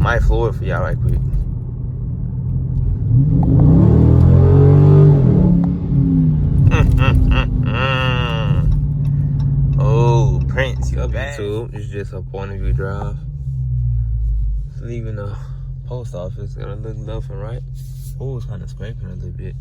Might floor it for y'all right quick. Oh, Prince, you up YouTube? It's just a point of view drive. It's leaving the post office. Gotta look left and right. Oh, it's kind of scraping a little bit.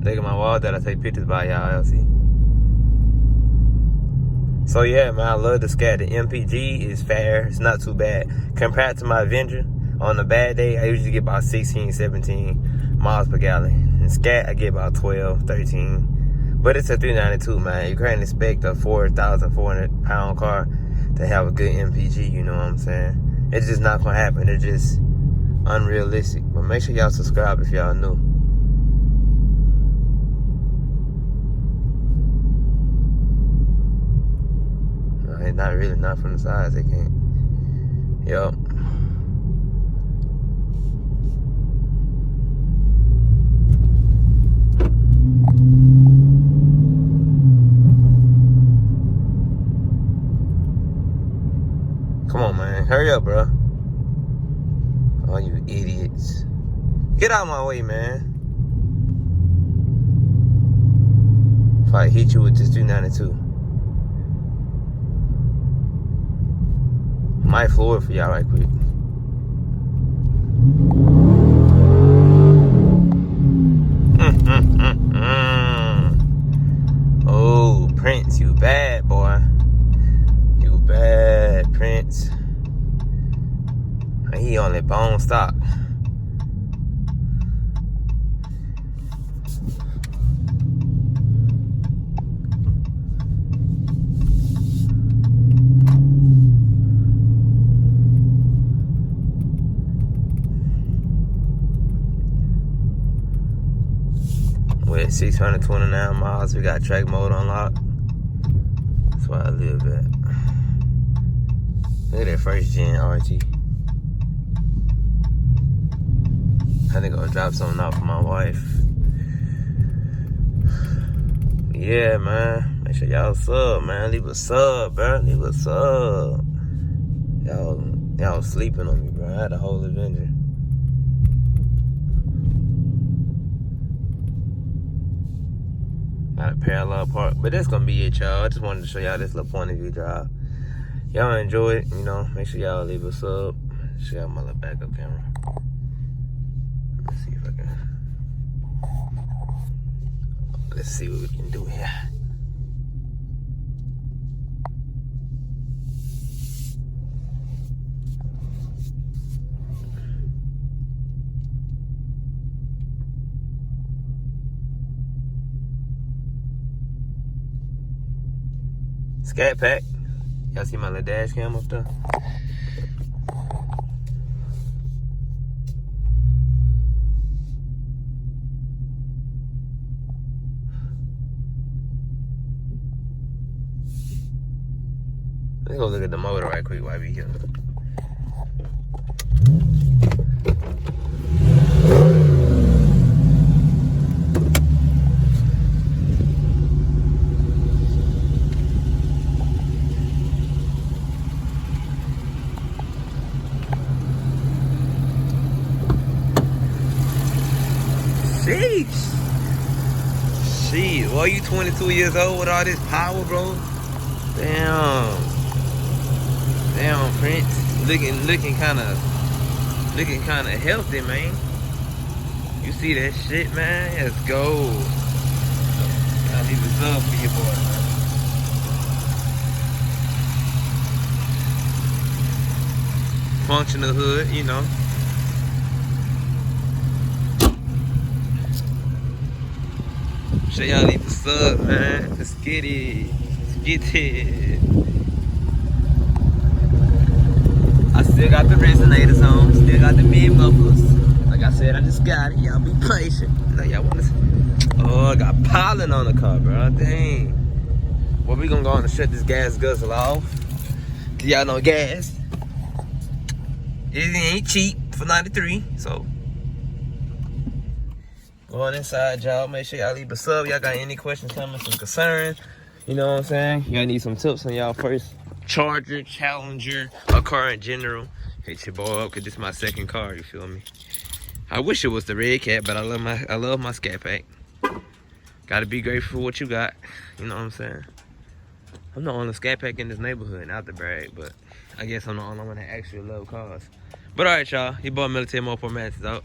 Look at my wall that I take pictures by, y'all. See. So yeah, man, I love the Scat. The MPG is fair. It's not too bad compared to my Avenger. On a bad day, I usually get about 16, 17 miles per gallon. And Scat, I get about 12, 13. But it's a 392, man. You can't expect a 4,400 pound car to have a good MPG. You know what I'm saying? It's just not gonna happen. It's just unrealistic. But make sure y'all subscribe if y'all new. Not really, not from the sides, they can't. Yup. Come on, man. Hurry up, bro. Oh, you idiots. Get out of my way, man. If I hit you with this 292. Might floor it for y'all right quick. Oh, Prince, you bad, boy. You bad, Prince. He only bone stock. We're at 629 miles. We got track mode unlocked. That's where I live at. Look at that first gen RT. I think I'll drop something off for my wife. Yeah, man. Make sure y'all sub, man. Leave a sub, bro. Leave a sub. Y'all sleeping on me, bro. I had a whole Avenger. Got a parallel park, but that's gonna be it, y'all. I just wanted to show y'all this little point of view drive. Y'all enjoy it, you know. Make sure y'all leave a sub. Show y'all my little backup camera. Let's see if I can. Let's see what we can do here. Scatpack. Y'all see my little dash cam up there? Let's go look at the motor right quick while we here. Shit, well, you 22 years old with all this power, bro? Damn, Prince, looking kind of healthy, man. You see that shit, man? Let's go. Gotta leave this up for your boy, man. Functional hood, you know. Show y'all leave the sub, man. Let's get it. Let's get it. I still got the resonators on, still got the mid mufflers. Like I said, I just got it. Y'all be patient. Like y'all wanna see. Oh, I got pollen on the car, bro. Dang. Well, we gonna go on and shut this gas guzzle off. Cause y'all know gas. It ain't cheap for 93, so. Going inside, y'all. Make sure y'all leave a sub. Y'all got any questions, comments, and concerns? You know what I'm saying? Y'all need some tips on y'all first Charger, Challenger, a car in general. Hit your boy up, cause this is my second car. You feel me? I wish it was the red cat, but I love my Scatpack. Gotta be grateful for what you got. You know what I'm saying? I'm the only Scatpack in this neighborhood, not the brag, but I guess I'm the only one that actually love cars. But alright, y'all. Your boy Military Mo4 Max is out.